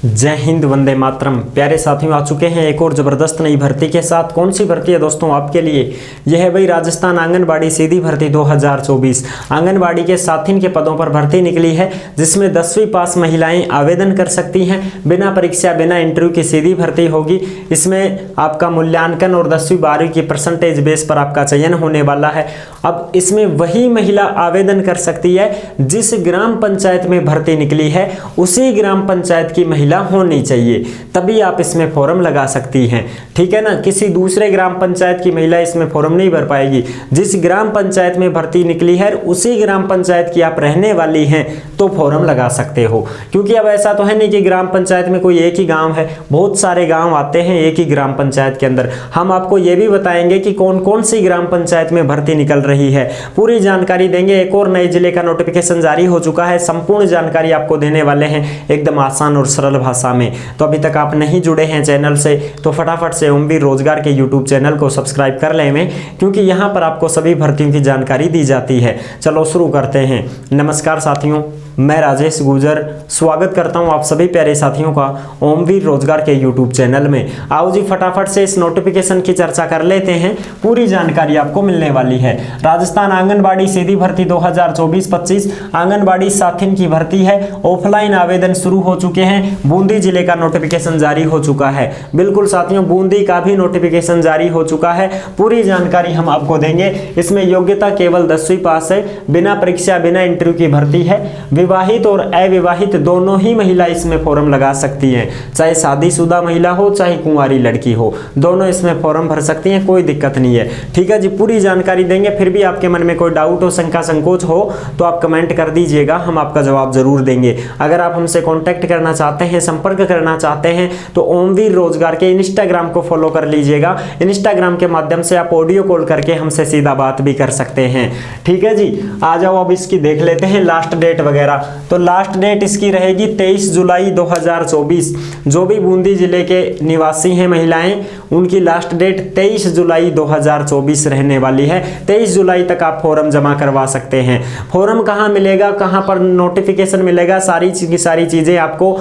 जय हिंद, वंदे मातरम। प्यारे साथियों, आ चुके हैं एक और ज़बरदस्त नई भर्ती के साथ। कौन सी भर्ती है दोस्तों आपके लिए? यह है भाई राजस्थान आंगनबाड़ी सीधी भर्ती 2024। आंगनबाड़ी के साथिन के पदों पर भर्ती निकली है, जिसमें 10वीं पास महिलाएं आवेदन कर सकती हैं। बिना परीक्षा बिना इंटरव्यू की सीधी भर्ती होगी। इसमें आपका मूल्यांकन और 10वीं 12वीं की परसेंटेज बेस पर आपका चयन होने वाला है। अब इसमें वही महिला आवेदन कर सकती है जिस ग्राम पंचायत में भर्ती निकली है, उसी ग्राम पंचायत की महिला होनी चाहिए, तभी आप इसमें फॉर्म लगा सकती हैं। ठीक है ना? किसी दूसरे ग्राम पंचायत की महिला इसमें फॉर्म नहीं भर पाएगी। जिस ग्राम पंचायत में भर्ती निकली है उसी ग्राम पंचायत की आप रहने वाली हैं तो फॉर्म लगा सकते हो। क्योंकि अब ऐसा तो है नहीं कि ग्राम पंचायत में कोई एक ही गांव है, बहुत सारे गांव आते हैं एक ही ग्राम पंचायत के अंदर। हम आपको ये भी बताएंगे कि कौन कौन सी ग्राम पंचायत में भर्ती निकल रही है, पूरी जानकारी देंगे। एक और नए जिले का नोटिफिकेशन जारी हो चुका है, संपूर्ण जानकारी आपको देने वाले हैं एकदम आसान और सरल भाषा में। तो अभी तक आप नहीं जुड़े हैं चैनल से तो फटाफट से ओमवीर रोजगार के यूट्यूब चैनल को सब्सक्राइब कर लें, क्योंकि यहाँ पर आपको सभी भर्तियों की जानकारी दी जाती है। चलो शुरू करते हैं। नमस्कार साथियों, मैं राजेश गुजर स्वागत करता हूं आप सभी प्यारे साथियों का ओमवीर रोजगार के यूट्यूब चैनल में। आओ जी फटाफट से इस नोटिफिकेशन की चर्चा कर लेते हैं, पूरी जानकारी आपको मिलने वाली है। राजस्थान आंगनबाड़ी सीधी भर्ती 2024-25 आंगनबाड़ी साथिन की भर्ती है। ऑफलाइन आवेदन शुरू हो चुके हैं। बूंदी जिले का नोटिफिकेशन जारी हो चुका है। बिल्कुल साथियों, बूंदी का भी नोटिफिकेशन जारी हो चुका है। पूरी जानकारी हम आपको देंगे। इसमें योग्यता केवल 10वीं पास है, बिना परीक्षा बिना इंटरव्यू की भर्ती है। विवाहित और अविवाहित दोनों ही महिला इसमें फॉर्म लगा सकती हैं। चाहे शादीशुदा महिला हो चाहे कुंवारी लड़की हो, दोनों इसमें फॉर्म भर सकती हैं, कोई दिक्कत नहीं है। ठीक है जी, पूरी जानकारी देंगे। फिर भी आपके मन में कोई डाउट हो, शंका संकोच हो तो आप कमेंट कर दीजिएगा, हम आपका जवाब जरूर देंगे। अगर आप हमसे कॉन्टैक्ट करना चाहते हैं, संपर्क करना चाहते हैं तो ओमवीर रोजगार के इंस्टाग्राम को फॉलो कर लीजिएगा। इंस्टाग्राम के माध्यम से आप ऑडियो कॉल करके हमसे सीधा बात भी कर सकते हैं। ठीक है जी, आ जाओ अब इसकी देख लेते हैं लास्ट डेट वगैरह। तो लास्ट डेट इसकी रहेगी 23 जुलाई 2024। जो भी बूंदी जिले के निवासी हैं महिलाएं, उनकी लास्ट डेट 23 जुलाई 2024 रहने वाली है। 23 जुलाई तक आप फॉर्म जमा करवा सकते हैं। फॉर्म कहां मिलेगा, कहां पर नोटिफिकेशन मिलेगा, सारी की सारी चीजें आपको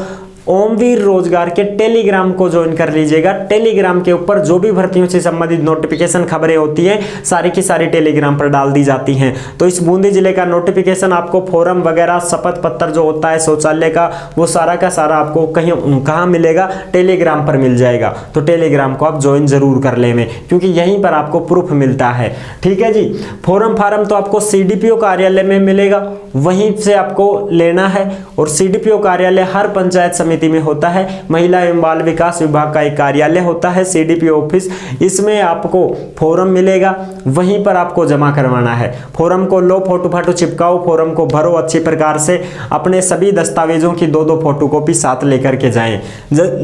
ओमवीर रोजगार के टेलीग्राम को ज्वाइन कर लीजिएगा। टेलीग्राम के ऊपर जो भी भर्तियों से संबंधित नोटिफिकेशन खबरें होती हैं, सारी की सारी टेलीग्राम पर डाल दी जाती हैं। तो इस बूंदी जिले का नोटिफिकेशन आपको फॉर्म वगैरह शपथ पत्र जो होता है शौचालय का, वो सारा का सारा आपको कहाँ मिलेगा? टेलीग्राम पर मिल जाएगा। तो टेलीग्राम को आप ज्वाइन जरूर कर लें, क्योंकि यहीं पर आपको प्रूफ मिलता है। ठीक है जी, फॉर्म तो आपको सीडीपीओ कार्यालय में मिलेगा, वहीं से आपको लेना है। और सीडीपीओ कार्यालय हर पंचायत में होता है। महिला एवं बाल विकास विभाग का एक कार्यालय होता है सीडीपीओ ऑफिस। इसमें आपको फॉर्म मिलेगा, वहीं पर आपको जमा करवाना है। फॉर्म को लो, फोटो फाटो चिपकाओ, फॉर्म को भरो अच्छी प्रकार से। अपने सभी दस्तावेजों की 2-2 फोटोकॉपी साथ लेकर के जाएं।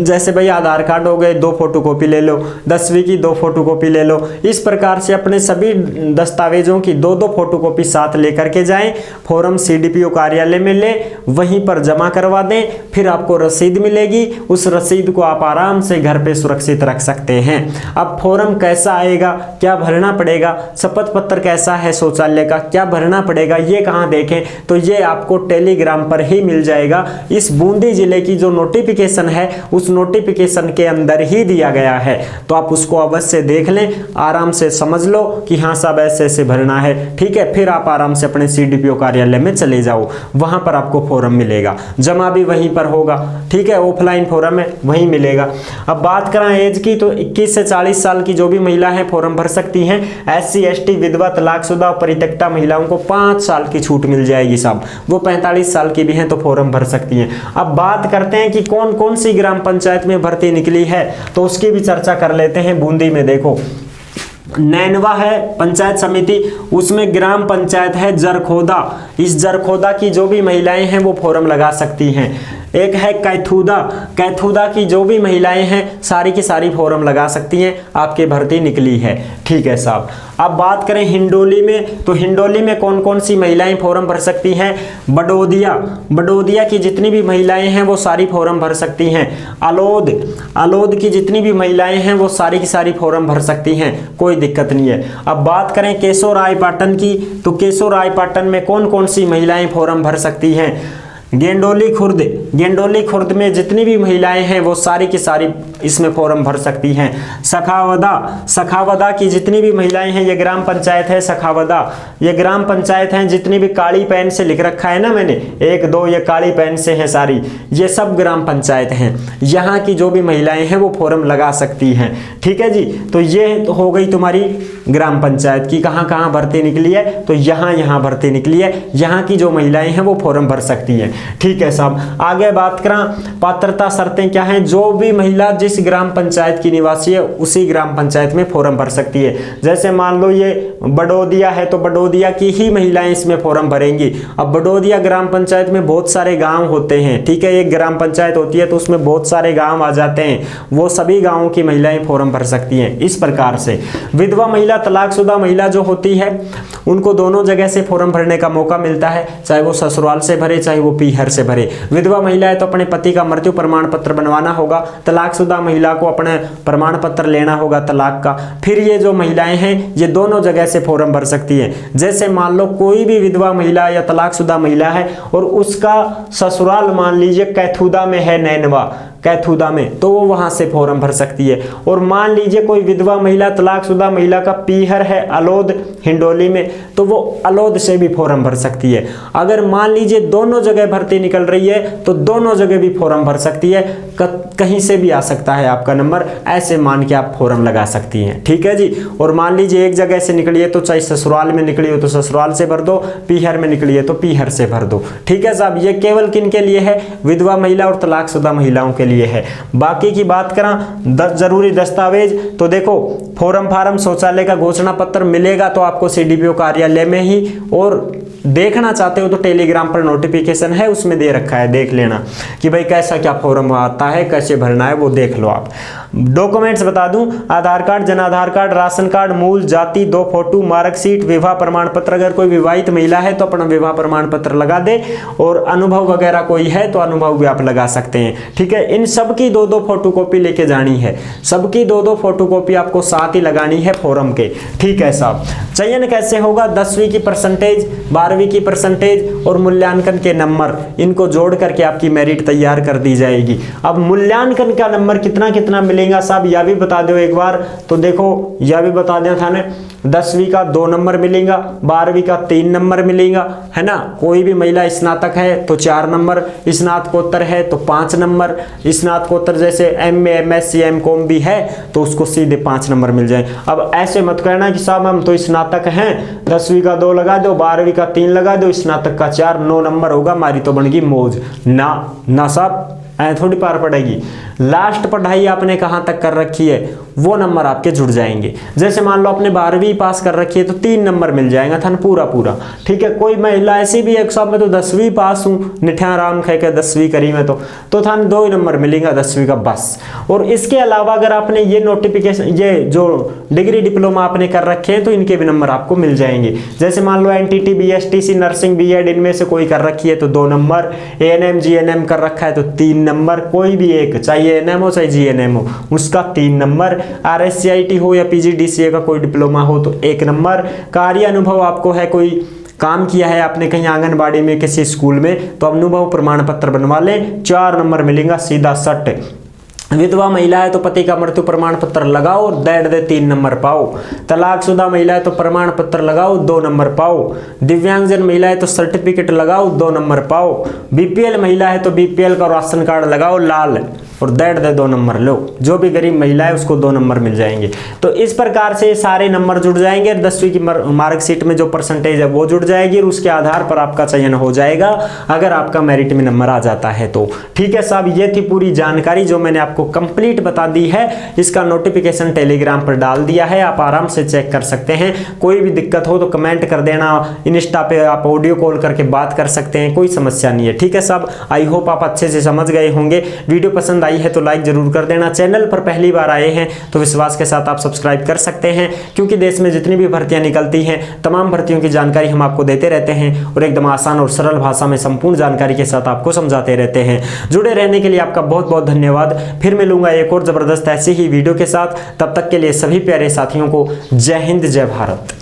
जैसे भाई आधार कार्ड हो गए, 2 फोटोकॉपी ले लो, 10वीं की 2 फोटोकॉपी ले लो। इस प्रकार से अपने सभी दस्तावेजों की 2-2 फोटोकॉपी साथ लेकर के जाएं। फॉर्म सीडीपीओ कार्यालय में ले, वहीं पर जमा करवा दें। फिर आपको रसीद मिलेगी, उस रसीद को आप आराम से घर पे सुरक्षित रख सकते हैं। अब फॉर्म कैसा आएगा, क्या भरना पड़ेगा, शपथ पत्र कैसा है शौचालय का, क्या भरना पड़ेगा, ये कहां देखें? तो ये आपको टेलीग्राम पर ही मिल जाएगा। इस बूंदी जिले की जो नोटिफिकेशन है, उस नोटिफिकेशन के अंदर ही दिया गया है। तो आप उसको अवश्य देख लें, आराम से समझ लो कि हाँ सब ऐसे ऐसे भरना है। ठीक है, फिर आप आराम से अपने सीडीपीओ कार्यालय में चले जाओ, वहां पर आपको फॉर्म मिलेगा। जमा भी वहीं पर होगा। ठीक है, ऑफलाइन फॉर्म है, वहीं मिलेगा। अब बात करें एज की, तो 21 से 40 साल की जो भी महिला है फॉर्म भर सकती हैं। SC ST विधवा तलाकशुदा और परित्यक्ता महिलाओं को 5 साल की छूट मिल जाएगी साहब। वो 45 साल की भी हैं तो फॉर्म भर सकती हैं। अब बात करते हैं कि कौन कौन सी ग्राम पंचायत में भर्ती निकली है, तो उसकी भी चर्चा कर लेते हैं। बूंदी में देखो, नैनवा है पंचायत समिति, उसमें ग्राम पंचायत है जरखोदा। इस जरखोदा की जो भी महिलाएं हैं वो फॉर्म लगा सकती हैं। एक है कैथूदा, कैथूदा की जो भी महिलाएं हैं सारी की सारी फॉर्म लगा सकती हैं, आपकी भर्ती निकली है। ठीक है साहब। अब बात करें हिंडोली में, तो हिंडोली में कौन कौन सी महिलाएं फॉर्म भर सकती हैं? बडोदिया, बडोदिया की जितनी भी महिलाएं हैं वो सारी फॉर्म भर सकती हैं। अलोद, अलोद की जितनी भी महिलाएं हैं वो सारी की सारी फॉर्म भर सकती हैं, कोई दिक्कत नहीं है। अब बात करें केशोरायपाटन की, तो केशोरायपाटन में कौन कौन सी महिलाएं फॉर्म भर सकती हैं? गेंडोली खुर्द में जितनी भी महिलाएं हैं वो सारी की सारी इसमें फॉर्म भर सकती हैं। सखावदा की जितनी भी महिलाएं हैं, ये ग्राम पंचायत है सखावदा, ये ग्राम पंचायत हैं। जितनी भी काली पेन से लिख रखा है ना मैंने, 1 2 ये काली पेन से है सारी, ये सब ग्राम पंचायत हैं। यहाँ की जो भी महिलाएं हैं वो फॉर्म लगा सकती हैं। ठीक है जी, तो ये हो गई तुम्हारी ग्राम पंचायत की कहाँ कहाँ भर्ती निकली है, तो यहाँ भर्ती निकली है। यहाँ की जो महिलाएं हैं वो फॉर्म भर सकती हैं। ठीक है साहब, आगे बात करें पात्रता शर्तें क्या हैं। जो भी महिला जिस ग्राम पंचायत की निवासी है उसी ग्राम पंचायत में फॉर्म भर सकती है। जैसे मान लो ये बडोदिया है तो बडोदिया की ही महिलाएं इसमें फॉर्म भरेंगी। अब बडोदिया ग्राम पंचायत में बहुत सारे गांव होते हैं। ठीक है, एक ग्राम पंचायत होती है तो उसमें बहुत सारे गांव आ जाते हैं, वो सभी गांवों की महिलाएं फॉर्म भर सकती हैं। इस प्रकार से विधवा महिला, तलाकशुदा महिला जो होती है उनको दोनों जगह से फॉर्म भरने का मौका मिलता है, चाहे वो ससुराल से भरे चाहे वो पीहर से भरे। विधवा महिला है तो अपने पति का मृत्यु प्रमाण पत्र बनवाना होगा, तलाकशुदा महिला को अपने प्रमाण पत्र लेना होगा तलाक का। फिर ये जो महिलाएं हैं ये दोनों जगह से फॉर्म भर सकती हैं। जैसे मान लो कोई भी विधवा महिला या तलाकशुदा महिला है और उसका ससुराल मान लीजिए कैथुदा में है, नैनवा कैथुदा में, तो वो वहां से फॉर्म भर सकती है। और मान लीजिए कोई विधवा महिला तलाकशुदा महिला का पीहर है अलोद हिंडोली में, तो वो अलोद से भी फॉर्म भर सकती है। अगर मान लीजिए दोनों जगह भर्ती निकल रही है तो दोनों जगह भी फॉर्म भर सकती है। कहीं से भी आ सकता है आपका नंबर, ऐसे मान के आप फॉर्म लगा सकती हैं। ठीक है जी, और मान लीजिए एक जगह से निकली है तो चाहे ससुराल में निकली हो तो ससुराल से भर दो, पीहर में निकली है तो पीहर से भर दो। ठीक है साहब, ये केवल किन के लिए है, विधवा महिला और तलाकशुदा महिलाओं के लिए है। बाकी की बात करें जरूरी दस्तावेज, तो देखो फॉर्म शौचालय का घोषणा पत्र मिलेगा तो आपको सीडीपीओ कार्यालय में ही, और देखना चाहते हो तो टेलीग्राम पर नोटिफिकेशन है उसमें दे रखा है, देख लेना कि भाई कैसा क्या फॉर्म आता है, कैसे भरना है, वो देख लो आप। डॉक्यूमेंट्स बता दूं, आधार card, Jan Aadhaar card, ration card, मूल जाति, 2 फोटो, मार्कशीट, विवाह प्रमाण पत्र। अगर कोई विवाहित महिला है तो अपना विवाह प्रमाण पत्र लगा दे, और अनुभव वगैरह कोई है तो अनुभव भी आप लगा सकते हैं। ठीक है, इन सब की 2-2 फोटोकॉपी लेके जानी है, सबकी 2-2 फोटोकॉपी आपको साथ ही लगानी है फॉर्म के। ठीक है साहब, चयन कैसे होगा, 10वीं की परसेंटेज, 12वीं की परसेंटेज और मूल्यांकन के नंबर, इनको जोड़ करके आपकी मेरिट तैयार कर दी जाएगी। अब मूल्यांकन का नंबर कितना कितना मिलेगा साहब, यह भी बता दो एक बार। तो देखो यह भी बता दें था ना, 10वीं का 2 नंबर मिलेगा, 12वीं का 3 नंबर मिलेगा, है ना। कोई भी महिला स्नातक है तो 4 नंबर, स्नातकोत्तर है तो 5 नंबर, स्नातकोत्तर जैसे MA MSc MCOM भी है तो उसको सीधे 5 नंबर मिल जाए। अब ऐसे मत कहना कि साहब हम तो स्नातक हैं, 10वीं का 2 लगा दो, 12वीं का 3 लगा दो, स्नातक का 4, 9 नंबर होगा, हमारी तो बन गई मौज। ना साहब, ऐ थोड़ी पार पड़ेगी। लास्ट पढ़ाई आपने कहाँ तक कर रखी है वो नंबर आपके जुड़ जाएंगे। जैसे मान लो आपने 12वीं पास कर रखी है तो 3 नंबर मिल जाएगा था पूरा। ठीक है, कोई महिला ऐसी भी एक साहब मैं तो 10वीं पास हूँ, निठा राम कह के 10वीं करी में तो था 2 ही नंबर मिलेगा 10वीं का बस। और इसके अलावा अगर आपने ये नोटिफिकेशन, ये जो डिग्री डिप्लोमा आपने कर रखे हैं तो इनके भी नंबर आपको मिल जाएंगे। जैसे मान लो NTT BSTC नर्सिंग BEd इनमें से कोई कर रखी है तो 2 नंबर, ANM GNM कर रखा है तो 3 नंबर, कोई भी एक, चाहे ANM हो चाहे GNM हो उसका 3 नंबर, RSCIT हो या PGDCA का कोई डिप्लोमा हो तो 1 नंबर। कार्य अनुभव आपको है, कोई काम किया है आपने कहीं आंगनबाड़ी में किसी स्कूल में तो अनुभव प्रमाण पत्र बनवा लें, 4 नंबर मिलेगा सीधा सट। विधवा महिला है तो पति का मृत्यु प्रमाण पत्र लगाओ और 3 नंबर पाओ। तलाकशुदा महिला है तो प्रमाण पत्र लगाओ, 2 नंबर पाओ। दिव्यांगजन महिला है तो सर्टिफिकेट लगाओ, 2 नंबर पाओ। BPL महिला है तो BPL का राशन कार्ड लगाओ लाल और 2 नंबर लो। जो भी गरीब महिला है उसको 2 नंबर मिल जाएंगे। तो इस प्रकार से सारे नंबर जुड़ जाएंगे। 10वीं की मार्कशीट में जो परसेंटेज है वो जुड़ जाएगी और उसके आधार पर आपका चयन हो जाएगा अगर आपका मेरिट में नंबर आ जाता है तो। ठीक है साहब, ये थी पूरी जानकारी जो मैंने आपको कंप्लीट बता दी है। इसका नोटिफिकेशन टेलीग्राम पर डाल दिया है, आप आराम से चेक कर सकते हैं। कोई भी दिक्कत हो तो कमेंट कर देना, इंस्टा पे आप ऑडियो कॉल करके बात कर सकते हैं, कोई समस्या नहीं है। ठीक है साहब, आई होप आप अच्छे से समझ गए होंगे। वीडियो पसंद आई है तो लाइक जरूर कर देना। चैनल पर पहली बार आए हैं तो विश्वास के साथ आप सब्सक्राइब कर सकते हैं, क्योंकि देश में जितनी भी भर्तियां निकलती हैं तमाम भर्तियों की जानकारी हम आपको देते रहते हैं और एकदम आसान और सरल भाषा में संपूर्ण जानकारी के साथ आपको समझाते रहते हैं। जुड़े रहने के लिए आपका बहुत बहुत धन्यवाद। फिर मिलूंगा एक और जबरदस्त ऐसी ही वीडियो के साथ। तब तक के लिए सभी प्यारे साथियों को जय हिंद, जय भारत।